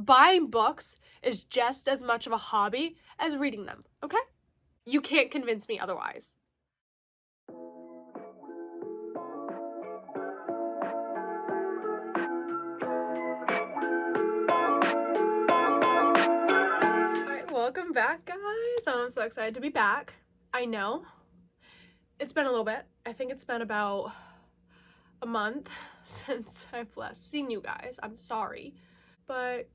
Buying books is just as much of a hobby as reading them, okay? You can't convince me otherwise. Alright, welcome back, guys. I'm so excited to be back. I know. It's been a little bit. I think it's been about a month since I've last seen you guys. I'm sorry. But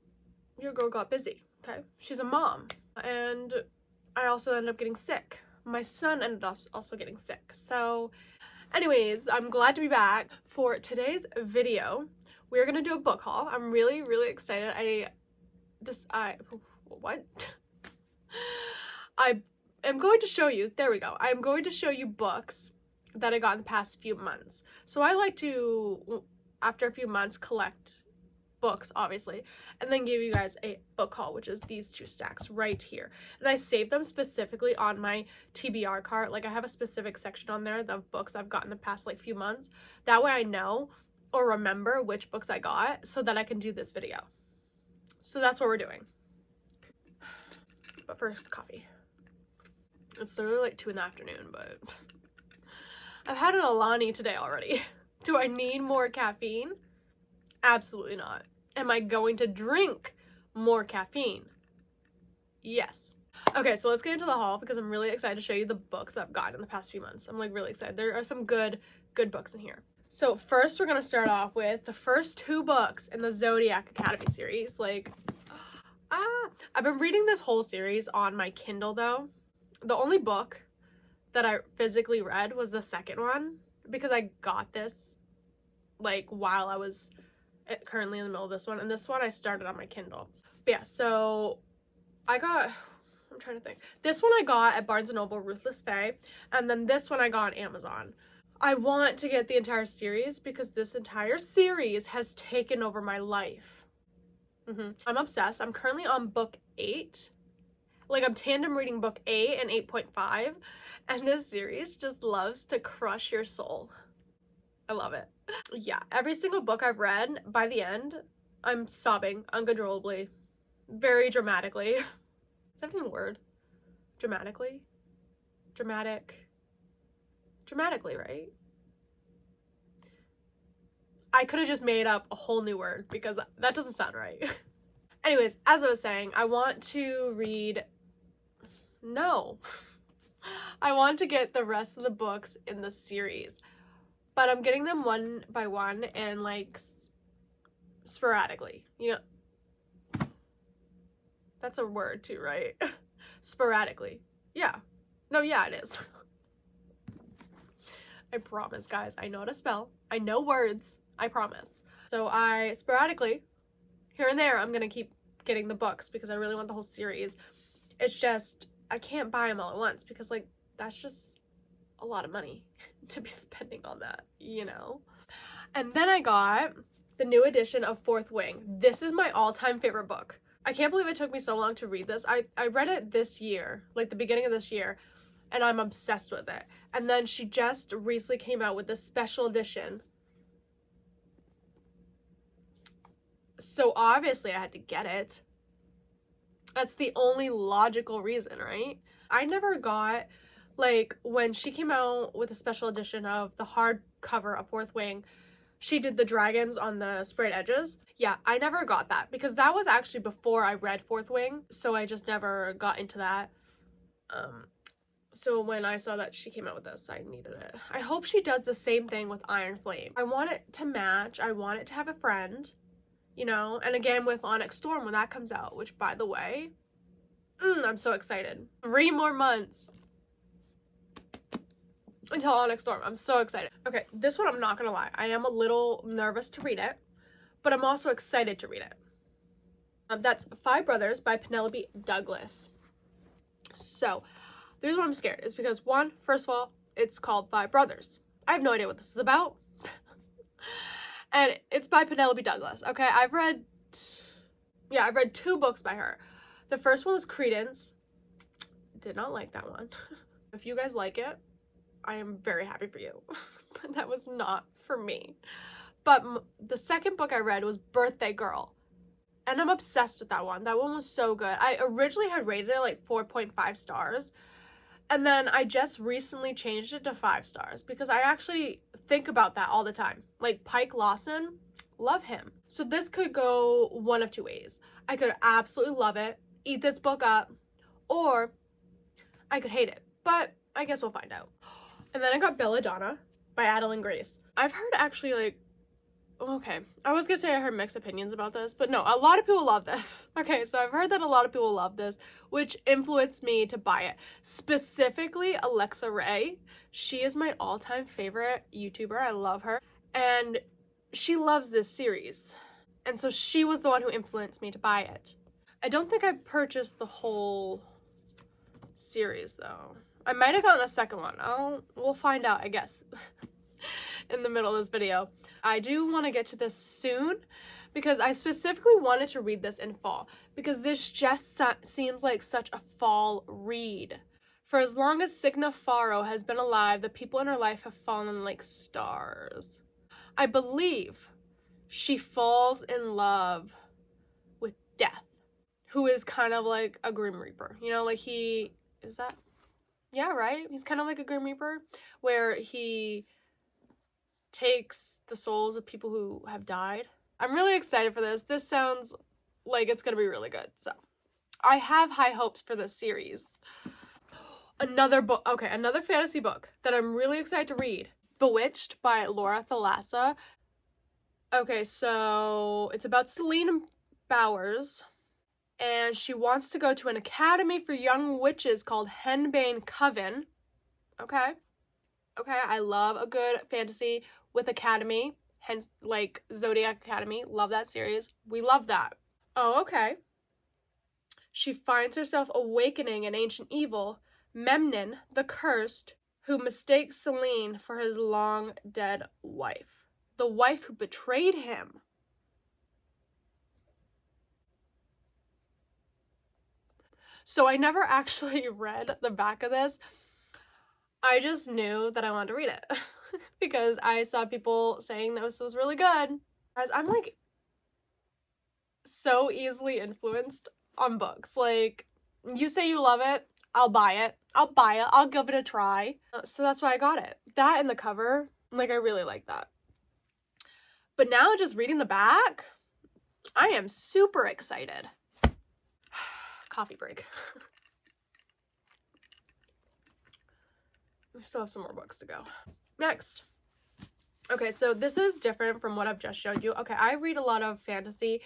your girl got busy, okay? She's a mom. And I also ended up getting sick. My son ended up also getting sick. So anyways, I'm glad to be back. For today's video, we're gonna do a book haul. I'm really, really excited. What? I am going to show you, there we go. I'm going to show you books that I got in the past few months. So I like to, after a few months, collect books, obviously, and then give you guys a book haul, which is these two stacks right here. And I saved them specifically on my TBR cart. Like, I have a specific section on there of books I've gotten the past like few months. That way I know or remember which books I got so that I can do this video. So that's what we're doing. But first, coffee. It's literally like 2 in the afternoon, but I've had an Alani today already. Do I need more caffeine? Absolutely not. Am I going to drink more caffeine? Yes. Okay, so let's get into the haul because I'm really excited to show you the books that I've gotten in the past few months. I'm like really excited. There are some good books in here. So first we're gonna start off with the first 2 books in the Zodiac Academy series. Like, I've been reading this whole series on my Kindle though. The only book that I physically read was the second one because I got this like while I was currently in the middle of this one, and this one I started on my Kindle. But yeah, so I'm trying to think. This one I got at Barnes & Noble, Ruthless Fae, and then this one I got on Amazon. I want to get the entire series because this entire series has taken over my life. I'm obsessed. I'm currently on book 8. Like, I'm tandem reading book 8 and 8.5, and this series just loves to crush your soul. I love it. Yeah, every single book I've read, by the end, I'm sobbing uncontrollably. Very dramatically. Is that even a word? Dramatically? Dramatically, right? I could have just made up a whole new word because that doesn't sound right. Anyways, as I was saying, I want to read... No. I want to get the rest of the books in the series. But I'm getting them one by one and like sporadically, you know. That's a word too, right? Sporadically. Yeah. No, yeah, it is. I promise, guys. I know how to spell. I know words. I promise. So I sporadically, here and there, I'm going to keep getting the books because I really want the whole series. It's just, I can't buy them all at once because like, that's just a lot of money to be spending on that, you know? And then I got the new edition of Fourth Wing. This is my all-time favorite book. I can't believe it took me so long to read this. I read it this year, like the beginning of this year, and I'm obsessed with it. And then she just recently came out with this special edition. So obviously I had to get it. That's the only logical reason, right? I never got, like, when she came out with a special edition of the hardcover of Fourth Wing, she did the dragons on the sprayed edges. Yeah, I never got that because that was actually before I read Fourth Wing, so I just never got into that. So when I saw that she came out with this, I needed it. I hope she does the same thing with Iron Flame. I want it to match. I want it to have a friend, you know? And again, with Onyx Storm when that comes out, which, by the way, I'm so excited. 3 more months until Onyx Storm. I'm so excited. Okay, this one I'm not gonna lie. I am a little nervous to read it, but I'm also excited to read it. That's Five Brothers by Penelope Douglas. So, the reason why I'm scared is because, one, first of all, it's called Five Brothers. I have no idea what this is about. And it's by Penelope Douglas. Okay, I've read 2 books by her. The first one was Credence. Did not like that one. If you guys like it, I am very happy for you. That was not for me. But the second book I read was Birthday Girl. And I'm obsessed with that one. That one was so good. I originally had rated it like 4.5 stars. And then I just recently changed it to 5 stars because I actually think about that all the time. Like Pike Lawson, love him. So this could go one of two ways. I could absolutely love it, eat this book up, or I could hate it. But I guess we'll find out. And then I got Belladonna by Adeline Grace. I've heard actually like, okay, I was gonna say I heard mixed opinions about this, but no, a lot of people love this. Okay, so I've heard that a lot of people love this, which influenced me to buy it. Specifically, Alexa Ray. She is my all-time favorite YouTuber. I love her. And she loves this series. And so she was the one who influenced me to buy it. I don't think I purchased the whole series, though. I might have gotten the second one. We'll find out, I guess, in the middle of this video. I do want to get to this soon because I specifically wanted to read this in fall because this just seems like such a fall read. For as long as Signa Faro has been alive, the people in her life have fallen like stars. I believe she falls in love with Death, who is kind of like a Grim Reaper. You know, like he is that? Yeah, right? He's kind of like a Grim Reaper where he takes the souls of people who have died. I'm really excited for this. This sounds like it's gonna be really good. So I have high hopes for this series. Another book, okay, another fantasy book that I'm really excited to read. Bewitched by Laura Thalassa. Okay, so it's about Celine Bowers, and she wants to go to an academy for young witches called Henbane Coven. Okay, I love a good fantasy with academy, hence like Zodiac Academy. Love that series. We love that. Oh, okay. She finds herself awakening an ancient evil, Memnon the Cursed, who mistakes Celine for his long dead wife. The wife who betrayed him. So I never actually read the back of this. I just knew that I wanted to read it because I saw people saying that this was really good. Guys, I'm like so easily influenced on books. Like, you say you love it, I'll buy it. I'll give it a try. So that's why I got it. That and the cover, like I really like that. But now just reading the back, I am super excited. Coffee break. We still have some more books to go. Next. Okay, so this is different from what I've just showed you. Okay, I read a lot of fantasy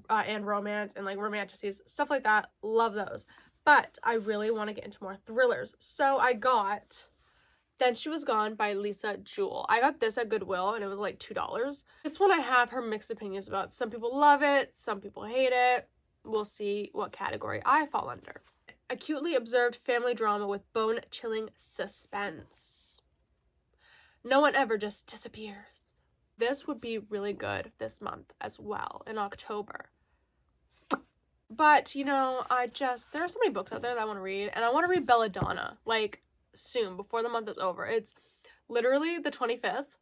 and romance and like romanticies, stuff like that. Love those. But I really want to get into more thrillers. So I got Then She Was Gone by Lisa Jewell. I got this at Goodwill and it was like $2. This one I have her mixed opinions about. Some people love it, some people hate it. We'll see what category I fall under. Acutely observed family drama with bone-chilling suspense. No one ever just disappears. This would be really good this month as well, in October. But, you know, there are so many books out there that I want to read, and I want to read Belladonna, like, soon, before the month is over. It's literally the 25th.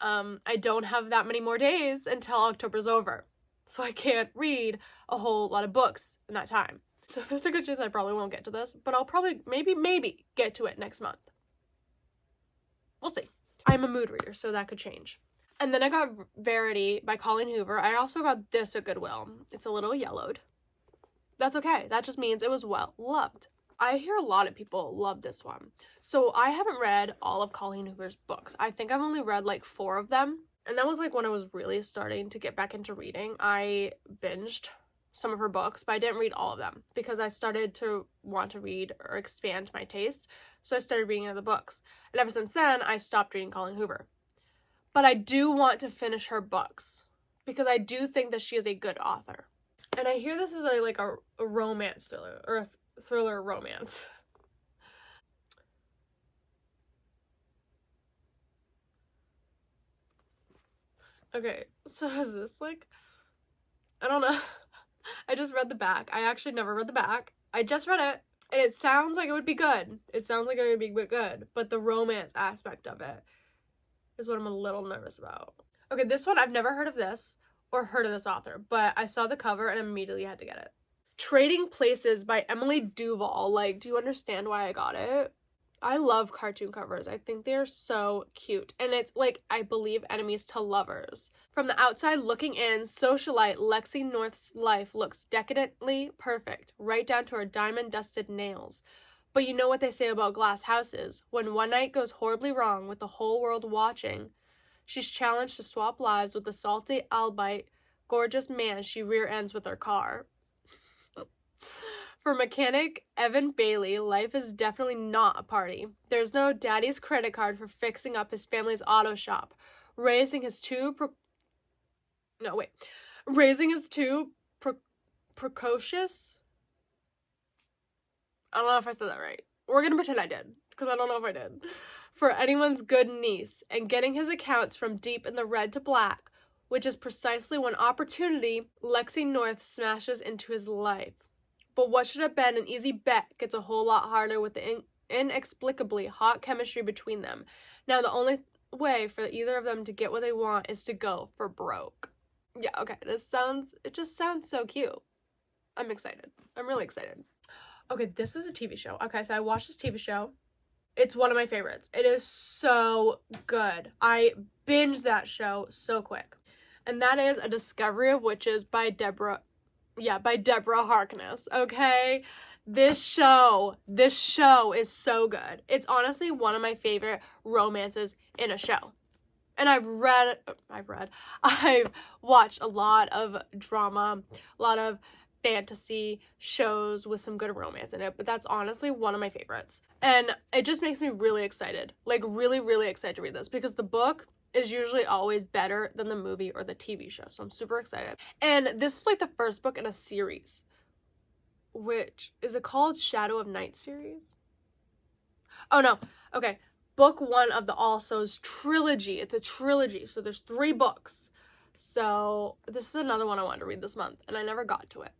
I don't have that many more days until October's over, so I can't read a whole lot of books in that time. So there's a good chance I probably won't get to this, but I'll probably, maybe get to it next month. We'll see. I'm a mood reader, so that could change. And then I got Verity by Colleen Hoover. I also got this at Goodwill. It's a little yellowed. That's okay. That just means it was well loved. I hear a lot of people love this one. So I haven't read all of Colleen Hoover's books. I think I've only read like 4 of them. And that was like when I was really starting to get back into reading. I binged some of her books, but I didn't read all of them because I started to want to read or expand my taste. So I started reading other books. And ever since then, I stopped reading Colleen Hoover. But I do want to finish her books because I do think that she is a good author. And I hear this is like a romance thriller or a thriller romance. Okay, so is this like, I don't know. I just read the back. I actually never read the back. I just read it and it sounds like it would be good. It sounds like it would be good, but the romance aspect of it is what I'm a little nervous about. Okay, this one, I've never heard of this or heard of this author, but I saw the cover and immediately had to get it. Trading Places by Emily Duval. Like, do you understand why I got it? I love cartoon covers. I think they're so cute. And it's like, I believe, enemies to lovers. From the outside looking in, socialite Lexi North's life looks decadently perfect, right down to her diamond-dusted nails. But you know what they say about glass houses. When one night goes horribly wrong with the whole world watching, she's challenged to swap lives with the salty, albeit gorgeous man she rear-ends with her car. For mechanic Evan Bailey, life is definitely not a party. There's no daddy's credit card for fixing up his family's auto shop, raising his two precocious. I don't know if I said that right. We're gonna pretend I did, because I don't know if I did. For anyone's good niece, and getting his accounts from deep in the red to black, which is precisely when opportunity Lexi North smashes into his life. But what should have been an easy bet gets a whole lot harder with the inexplicably hot chemistry between them. Now the only way for either of them to get what they want is to go for broke. Yeah, okay, it just sounds so cute. I'm excited. I'm really excited. Okay, this is a TV show. Okay, so I watched this TV show. It's one of my favorites. It is so good. I binged that show so quick. And that is A Discovery of Witches by Deborah Harkness, okay? This show is so good. It's honestly one of my favorite romances in a show. And I've watched a lot of drama, a lot of fantasy shows with some good romance in it, but that's honestly one of my favorites. And it just makes me really excited, like really, really excited to read this, because the book is usually always better than the movie or the TV show, so I'm super excited. And this is like the first book in a series, which, is it called Shadow of Night series? Oh no, okay, book 1 of the All Souls trilogy. It's a trilogy, so there's 3 books. So this is another one I wanted to read this month, and I never got to it.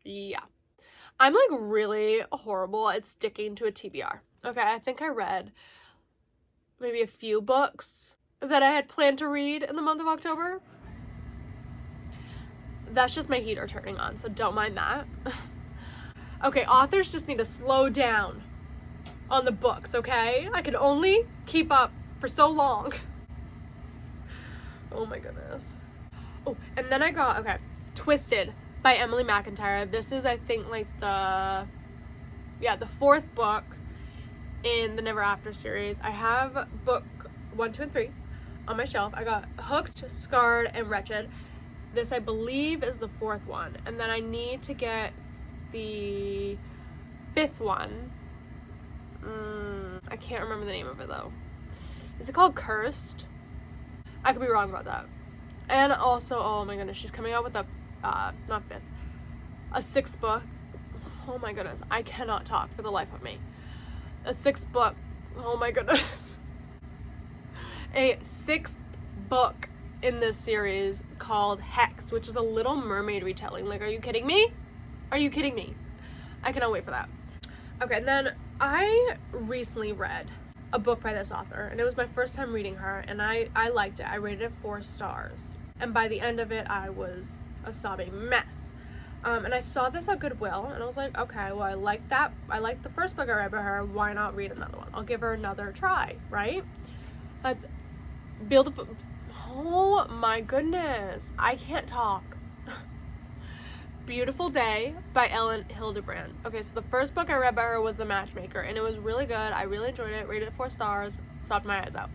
Yeah. I'm like really horrible at sticking to a TBR. Okay, I think I read maybe a few books that I had planned to read in the month of October. That's just my heater turning on, so don't mind that. Okay, authors just need to slow down on the books, okay? I can only keep up for so long. Oh my goodness. Oh, and then I got, okay, Twisted by Emily McIntyre. This is, I think, like the 4th book in the Never After series. I have book 1, 2, and 3 on my shelf. I got Hooked, Scarred, and Wretched. This, I believe, is the 4th one. And then I need to get the 5th one. I can't remember the name of it, though. Is it called Cursed? I could be wrong about that. And also, oh my goodness, she's coming out with a 6th book. Oh my goodness, I cannot talk for the life of me. A 6th book. Oh my goodness. A 6th book in this series called Hex, which is a Little Mermaid retelling. Like, are you kidding me? Are you kidding me? I cannot wait for that. Okay, and then I recently read a book by this author, and it was my first time reading her, and I liked it. I rated it 4 stars. And by the end of it, I was a sobbing mess. And I saw this at Goodwill, and I was like, okay, well, I like that. I liked the first book I read by her. Why not read another one? I'll give her another try, right? Let's build a... Oh, my goodness. I can't talk. Beautiful Day by Ellen Hildebrand. Okay, so the first book I read by her was The Matchmaker, and it was really good. I really enjoyed it. Rated it 4 stars. Sobbed my eyes out.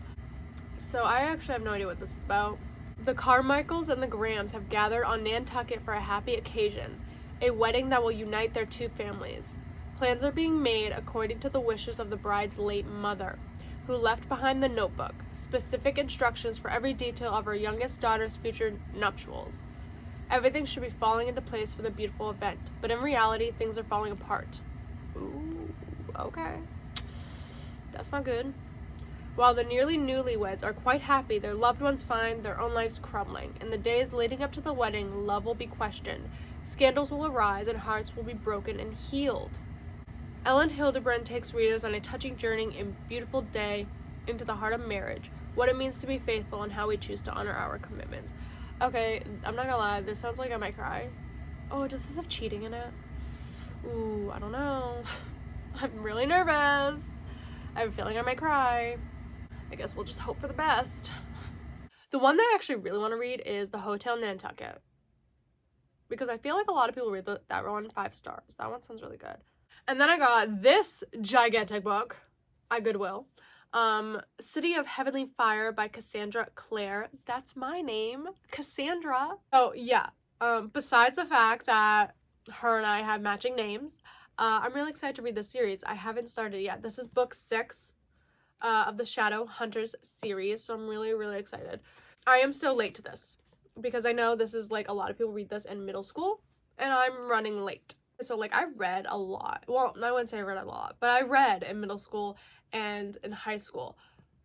So I actually have no idea what this is about. The Carmichaels and the Grahams have gathered on Nantucket for a happy occasion, a wedding that will unite their 2 families. Plans are being made according to the wishes of the bride's late mother, who left behind the notebook, specific instructions for every detail of her youngest daughter's future nuptials. Everything should be falling into place for the beautiful event, but in reality, things are falling apart. Ooh, okay. That's not good. While the nearly newlyweds are quite happy, their loved ones find their own lives crumbling. In the days leading up to the wedding, love will be questioned, scandals will arise, and hearts will be broken and healed. Ellen Hildebrand takes readers on a touching journey in Beautiful Day into the heart of marriage, what it means to be faithful, and how we choose to honor our commitments. Okay, I'm not gonna lie, this sounds like I might cry. Oh, does this have cheating in it? Ooh, I don't know. I'm really nervous. I have a feeling I might cry. I guess we'll just hope for the best. The one that I actually really want to read is The Hotel Nantucket, because I feel like a lot of people read that one 5 stars. That one sounds really good. And then I got this gigantic book at Goodwill. City of Heavenly Fire by Cassandra Clare. That's my name, Cassandra. Oh, yeah. Besides the fact that her and I have matching names, I'm really excited to read this series. I haven't started yet. This is book 6 of the Shadow Hunters series, so I'm really, really excited. I am so late to this because I know this is like a lot of people read this in middle school, and I'm running late. So like I read a lot. Well, I wouldn't say I read a lot, but I read in middle school and in high school,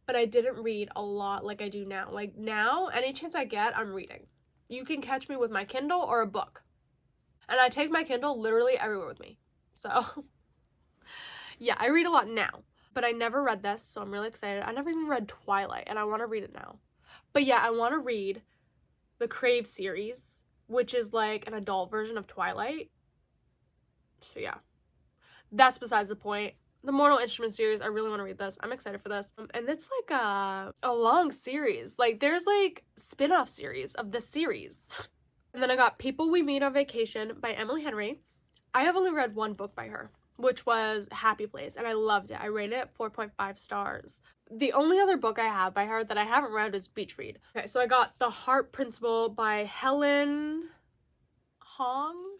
but I didn't read a lot like I do now. Like now, any chance I get, I'm reading. You can catch me with my Kindle or a book. And I take my Kindle literally everywhere with me. So yeah, I read a lot now, but I never read this, so I'm really excited. I never even read Twilight, and I want to read it now. But yeah, I want to read the Crave series, which is like an adult version of Twilight. So yeah, that's besides the point. The Mortal Instruments series, I really want to read this. I'm excited for this. And it's like a long series. Like there's like spin-off series of the series. And then I got People We Meet on Vacation by Emily Henry. I have only read one book by her, which was Happy Place, and I loved it. I rated it 4.5 stars. The only other book I have by her that I haven't read is Beach Read. Okay, so I got The Heart Principle by Helen Hong.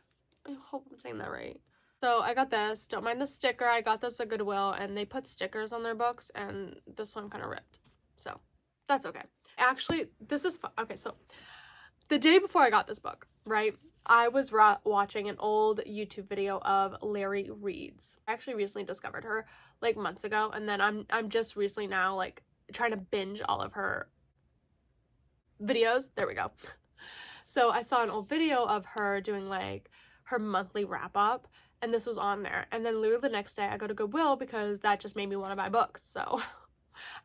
I hope I'm saying that right. So I got this. Don't mind the sticker. I got this at Goodwill, and they put stickers on their books, and this one kind of ripped. So that's okay. Actually, this is fun. Okay, so the day before I got this book, right, I was watching an old YouTube video of Larry Reads. I actually recently discovered her like months ago, and then I'm just recently now like trying to binge all of her videos. There we go. So I saw an old video of her doing like her monthly wrap up, and this was on there. And then literally the next day I go to Goodwill because that just made me want to buy books. So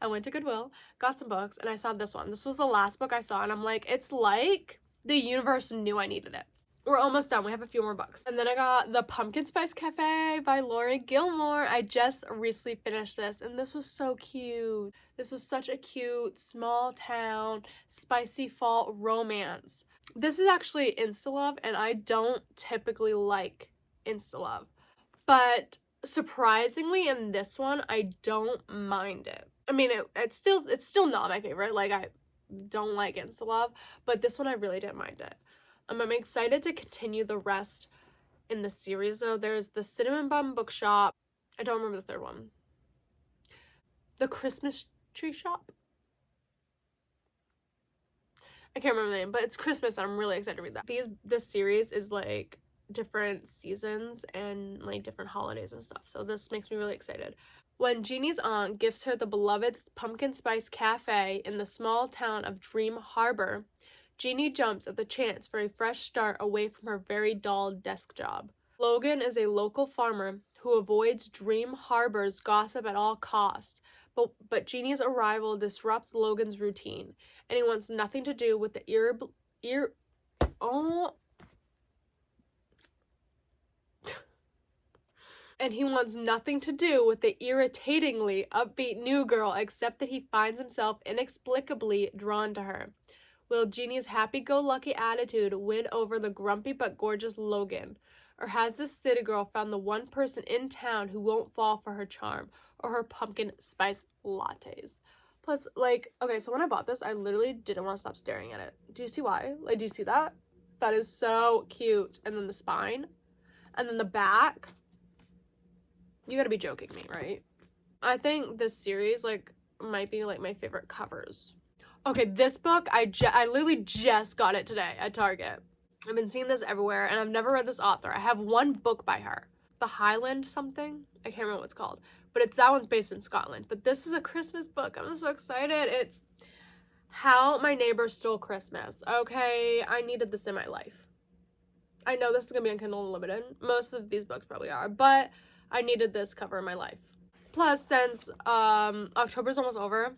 I went to Goodwill, got some books, and I saw this one. This was the last book I saw, and I'm like, it's like the universe knew I needed it. We're almost done. We have a few more books. And then I got The Pumpkin Spice Cafe by Laurie Gilmore. I just recently finished this, and this was so cute. This was such a cute, small town, spicy fall romance. This is actually Insta-Love, and I don't typically like Insta-Love. But surprisingly, in this one, I don't mind it. I mean, it's still not my favorite. Like, I don't like Insta-Love, but this one I really didn't mind it. I'm excited to continue the rest in the series, though. There's the Cinnamon Bun Bookshop. I don't remember the third one. The Christmas Tree Shop. I can't remember the name, but it's Christmas, and I'm really excited to read that. This series is like different seasons and like different holidays and stuff, so this makes me really excited. When Jeannie's aunt gives her the beloved Pumpkin Spice Cafe in the small town of Dream Harbor, Jeannie jumps at the chance for a fresh start away from her very dull desk job. Logan is a local farmer who avoids Dream Harbor's gossip at all costs, but Jeannie's arrival disrupts Logan's routine, and he wants nothing to do with the irritatingly upbeat new girl, except that he finds himself inexplicably drawn to her. Will Jeannie's happy-go-lucky attitude win over the grumpy but gorgeous Logan? Or has this city girl found the one person in town who won't fall for her charm or her pumpkin spice lattes? Plus, like, okay, so when I bought this, I literally didn't want to stop staring at it. Do you see why? Like, do you see that? That is so cute. And then the spine. And then the back. You gotta be joking me, right? I think this series, like, might be, like, my favorite covers. Okay, this book, I literally just got it today at Target. I've been seeing this everywhere, and I've never read this author. I have one book by her. The Highland something? I can't remember what it's called. But that one's based in Scotland. But this is a Christmas book. I'm so excited. It's How My Neighbor Stole Christmas. Okay, I needed this in my life. I know this is going to be on Kindle Unlimited. Most of these books probably are. But I needed this cover in my life. Plus, since October's almost over,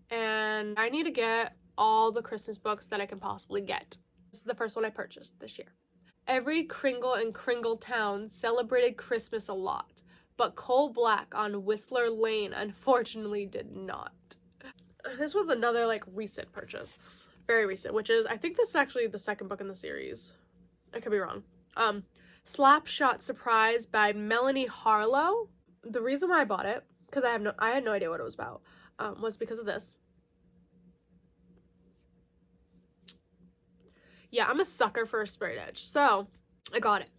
and I need to get all the Christmas books that I can possibly get. This is the first one I purchased this year. Every Kringle in Kringle Town celebrated Christmas a lot, but Coal Black on Whistler Lane unfortunately did not. This was another like recent purchase, very recent, which is, I think this is actually the second book in the series. I could be wrong. Slapshot Surprise by Melanie Harlow. The reason why I bought it, because I had no idea what it was about, was because of this. Yeah, I'm a sucker for a sprayed edge, so I got it.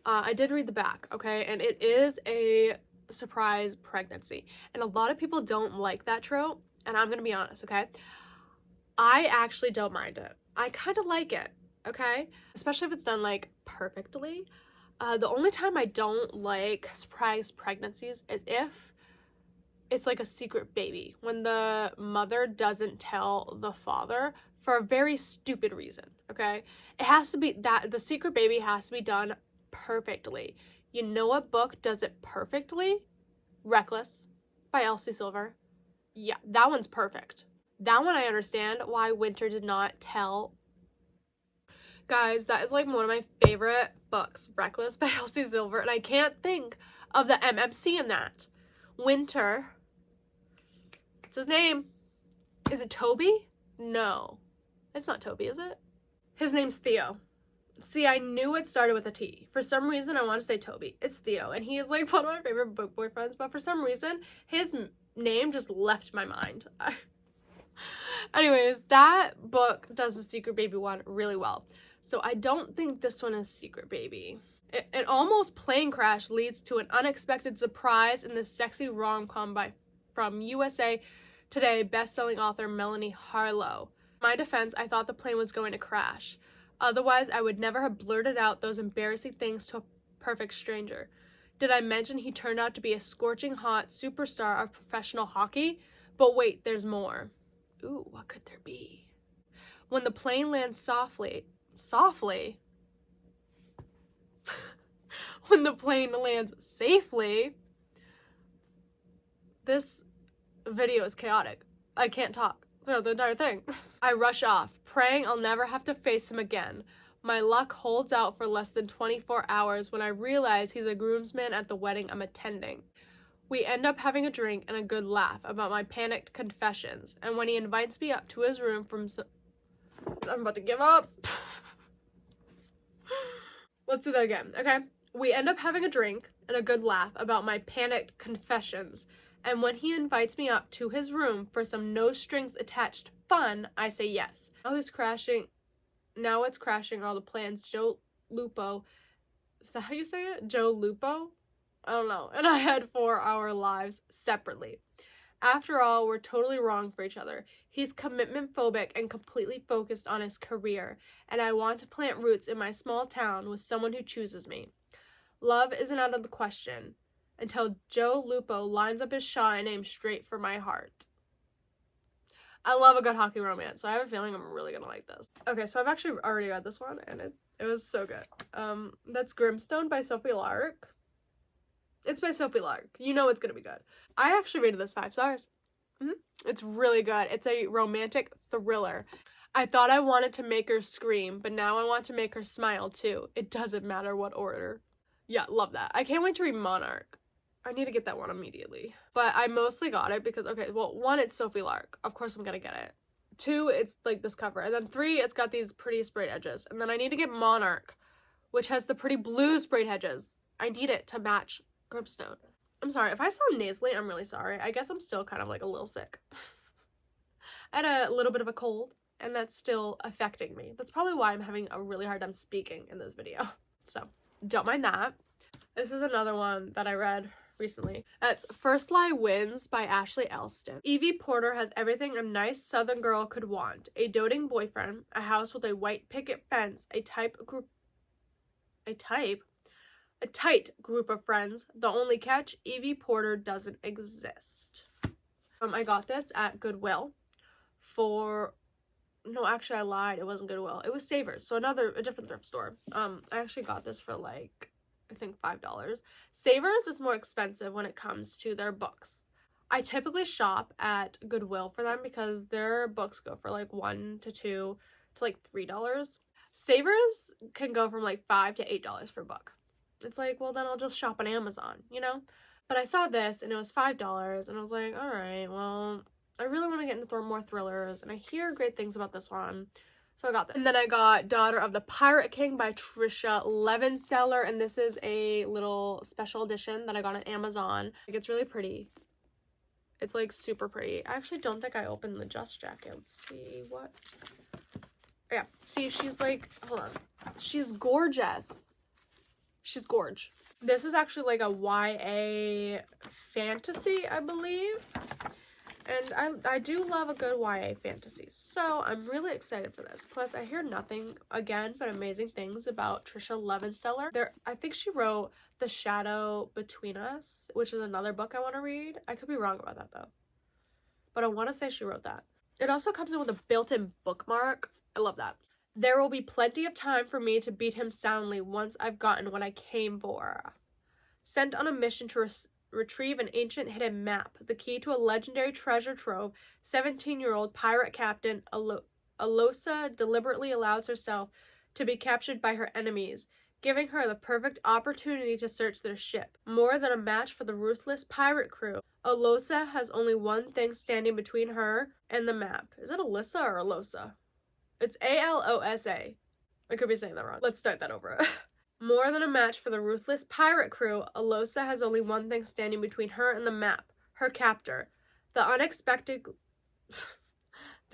I did read the back, okay, and it is a surprise pregnancy, and a lot of people don't like that trope, and I'm gonna be honest, okay? I actually don't mind it. I kind of like it, okay? Especially if it's done, like, perfectly. The only time I don't like surprise pregnancies is if it's like a secret baby, when the mother doesn't tell the father for a very stupid reason, okay? It has to be that the secret baby has to be done perfectly. You know what book does it perfectly? Reckless by Elsie Silver. Yeah, that one's perfect. That one I understand why Winter did not tell. Guys, that is like one of my favorite books, Reckless by Elsie Silver, and I can't think of the MMC in that. Winter. What's his name? Is it Toby? No. It's not Toby, is it? His name's Theo. See, I knew it started with a T. For some reason, I want to say Toby. It's Theo, and he is like one of my favorite book boyfriends, but for some reason, his name just left my mind. Anyways, that book does the Secret Baby one really well. So I don't think this one is Secret Baby. An almost plane crash leads to an unexpected surprise in this sexy rom-com from USA Today best-selling author Melanie Harlow. In my defense, I thought the plane was going to crash. Otherwise, I would never have blurted out those embarrassing things to a perfect stranger. Did I mention he turned out to be a scorching hot superstar of professional hockey? But wait, there's more. Ooh, what could there be? When the plane lands softly? When the plane lands safely, this video is chaotic. I can't talk throughout the entire thing. I rush off, praying I'll never have to face him again. My luck holds out for less than 24 hours when I realize he's a groomsman at the wedding I'm attending. We end up having a drink and a good laugh about my panicked confessions, and when he invites me up to his room I'm about to give up. Let's do that again, okay? We end up having a drink and a good laugh about my panicked confessions, and when he invites me up to his room for some no-strings-attached fun, I say yes. Now it's crashing all the plans. Joe Lupo. Is that how you say it? Joe Lupo? I don't know. And I had 4 our lives separately. After all, we're totally wrong for each other. He's commitment phobic and completely focused on his career, and I want to plant roots in my small town with someone who chooses me. Love isn't out of the question until Joe Lupo lines up his shot and aims straight for my heart. I love a good hockey romance, so I have a feeling I'm really gonna like this. Okay, so I've actually already read this one, and it was so good. That's Grimstone by Sophie Lark. It's by Sophie Lark. You know it's gonna be good. I actually rated this 5 stars. It's really good. It's a romantic thriller. I thought I wanted to make her scream, but now I want to make her smile too. It doesn't matter what order. Yeah, love that. I can't wait to read Monarch. I need to get that one immediately. But I mostly got it because, okay, well, 1, it's Sophie Lark. Of course I'm gonna get it. 2, it's like this cover. And then 3, it's got these pretty sprayed edges. And then I need to get Monarch, which has the pretty blue sprayed edges. I need it to match Grimstone. I'm sorry. If I sound nasally, I'm really sorry. I guess I'm still kind of like a little sick. I had a little bit of a cold, and that's still affecting me. That's probably why I'm having a really hard time speaking in this video. So, don't mind that. This is another one that I read recently. That's First Lie Wins by Ashley Elston. Evie Porter has everything a nice southern girl could want. A doting boyfriend, a house with a white picket fence, a tight group of friends. The only catch, Evie Porter doesn't exist. I got this at Goodwill for... No, actually, I lied. It wasn't Goodwill. It was Savers, so a different thrift store. I actually got this for, like, I think $5. Savers is more expensive when it comes to their books. I typically shop at Goodwill for them because their books go for like $1 to $2 to like $3. Savers can go from like $5 to $8 for a book. It's like, well, then I'll just shop on Amazon, you know? But I saw this and it was $5 and I was like, all right, well, I really want to get into more thrillers and I hear great things about this one. So I got this. And then I got Daughter of the Pirate King by Tricia Levenseller, and this is a little special edition that I got on Amazon. Like, it's really pretty. It's like super pretty. I actually don't think I opened the Just jacket. Let's see what. Yeah, see, she's like, hold on. She's gorgeous. She's gorge. This is actually like a YA fantasy, I believe. And I do love a good YA fantasy, so I'm really excited for this. Plus, I hear nothing, again, but amazing things about Tricia Levenseller. I think she wrote The Shadow Between Us, which is another book I want to read. I could be wrong about that, though. But I want to say she wrote that. It also comes in with a built-in bookmark. I love that. There will be plenty of time for me to beat him soundly once I've gotten what I came for. Sent on a mission to retrieve an ancient hidden map, the key to a legendary treasure trove, 17-year-old pirate captain Alosa deliberately allows herself to be captured by her enemies, giving her the perfect opportunity to search their ship. More than a match for the ruthless pirate crew, Alosa has only one thing standing between her and the map. Is it Alyssa or Alosa? It's Alosa. I could be saying that wrong. Let's start that over. More than a match for the ruthless pirate crew, Alosa has only one thing standing between her and the map, her captor. The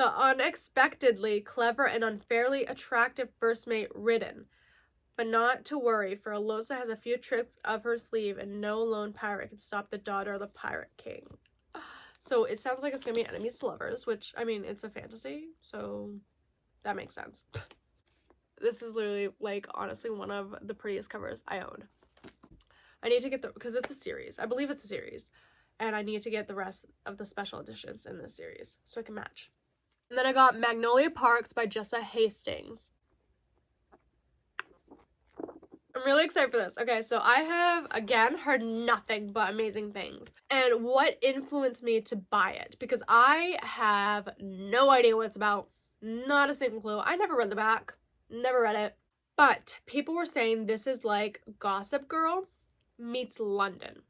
unexpectedly clever and unfairly attractive first mate, Ridden. But not to worry, for Alosa has a few tricks up her sleeve and no lone pirate can stop the Daughter of the Pirate King. So it sounds like it's going to be enemies to lovers, which, I mean, it's a fantasy, so that makes sense. This is literally, like, honestly one of the prettiest covers I own. I need to get because it's a series. I believe it's a series. And I need to get the rest of the special editions in this series so I can match. And then I got Magnolia Parks by Jessa Hastings. I'm really excited for this. Okay, so I have, again, heard nothing but amazing things. And what influenced me to buy it? Because I have no idea what it's about. Not a single clue. I never read the back. Never read it. But people were saying this is like Gossip Girl meets London.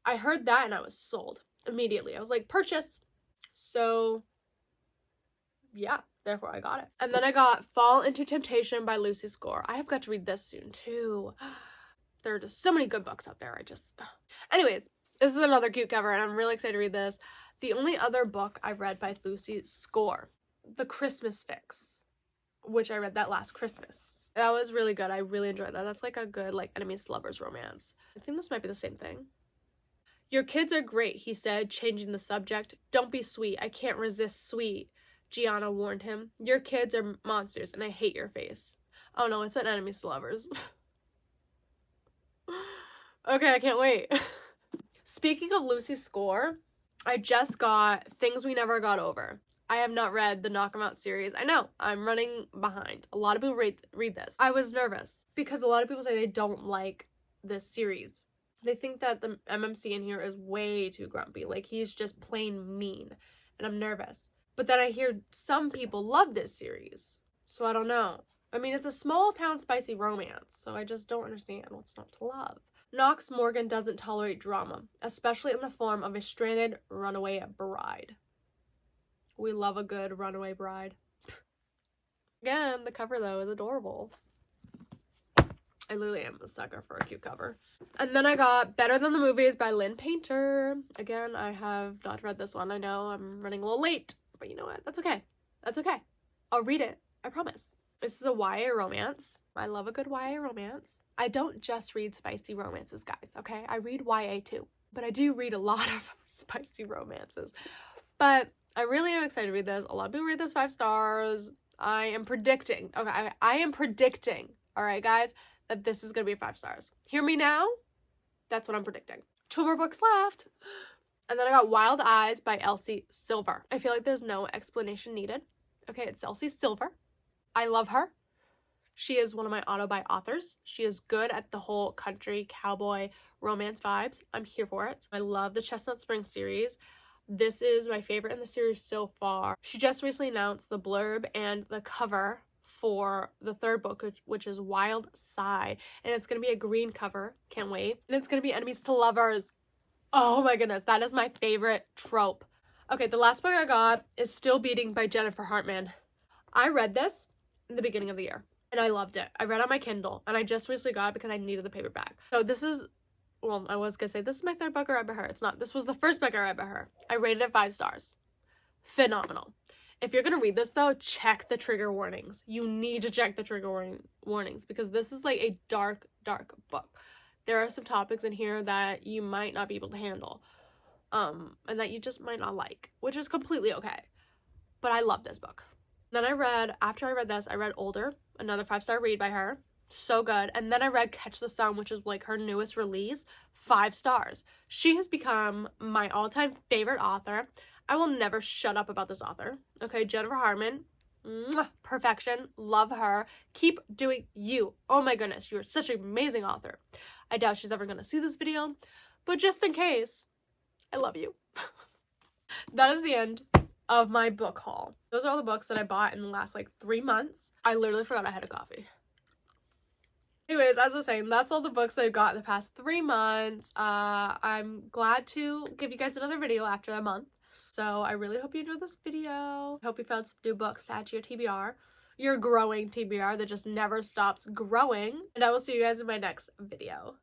I heard that and I was sold immediately. I was like, purchase. So, yeah, therefore I got it. And then I got Fall into Temptation by Lucy Score. I have got to read this soon too. There are just so many good books out there. Anyways, this is another cute cover and I'm really excited to read this. The only other book I've read by Lucy Score, The Christmas Fix, which I read that last Christmas. That was really good. I really enjoyed that. That's like a good, like, enemies to lovers romance. I think this might be the same thing. Your kids are great, he said, changing the subject. Don't be sweet. I can't resist sweet, Gianna warned him. Your kids are monsters, and I hate your face. Oh no, it's an enemies to lovers. Okay, I can't wait. Speaking of Lucy Score, I just got Things We Never Got Over. I have not read the Knock 'Em Out series. I know, I'm running behind. A lot of people read this. I was nervous because a lot of people say they don't like this series. They think that the MMC in here is way too grumpy. Like, he's just plain mean. And I'm nervous. But then I hear some people love this series. So I don't know. I mean, it's a small town spicy romance. So I just don't understand what's not to love. Knox Morgan doesn't tolerate drama, especially in the form of a stranded runaway bride. We love a good runaway bride. Again, the cover, though, is adorable. I literally am a sucker for a cute cover. And then I got Better Than the Movies by Lynn Painter. Again, I have not read this one. I know I'm running a little late, but you know what? That's okay. That's okay. I'll read it. I promise. This is a YA romance. I love a good YA romance. I don't just read spicy romances, guys, okay? I read YA too. But I do read a lot of spicy romances. But I really am excited to read this. A lot of people read this 5 stars. I am predicting, okay, I am predicting, all right, guys, that this is going to be 5 stars. Hear me now? That's what I'm predicting. 2 more books left. And then I got Wild Eyes by Elsie Silver. I feel like there's no explanation needed. Okay, it's Elsie Silver. I love her. She is one of my auto-buy authors. She is good at the whole country, cowboy, romance vibes. I'm here for it. I love the Chestnut Spring series. This is my favorite in the series so far. She just recently announced the blurb and the cover for the third book, which is Wild Side. And it's going to be a green cover. Can't wait. And it's going to be enemies to lovers. Oh my goodness, that is my favorite trope. Okay, the last book I got is Still Beating by Jennifer Hartman. I read this in the beginning of the year, and I loved it. I read it on my Kindle, and I just recently got it because I needed the paperback. So this is, well, I was gonna say this is my third book I read by her. It's not. This was the first book I read by her. I rated it 5 stars. Phenomenal. If you're gonna read this though, check the trigger warnings. You need to check the trigger warnings because this is like a dark, dark book. There are some topics in here that you might not be able to handle, and that you just might not like, which is completely okay. But I love this book. Then after I read this, I read Older, another 5-star read by her. So good. And then I read Catch the Sun, which is like her newest release, 5 stars. She has become my all-time favorite author. I will never shut up about this author. Okay, Jennifer Hartman, perfection, love her. Keep doing you. Oh my goodness, you're such an amazing author. I doubt she's ever going to see this video, but just in case, I love you. That is the end of my book haul. Those are all the books that I bought in the last like 3 months. I literally forgot I had a coffee. Anyways, as I was saying, that's all the books that I've got in the past 3 months. I'm glad to give you guys another video after a month. So I really hope you enjoyed this video. I hope you found some new books to add to your TBR. Your growing TBR that just never stops growing. And I will see you guys in my next video.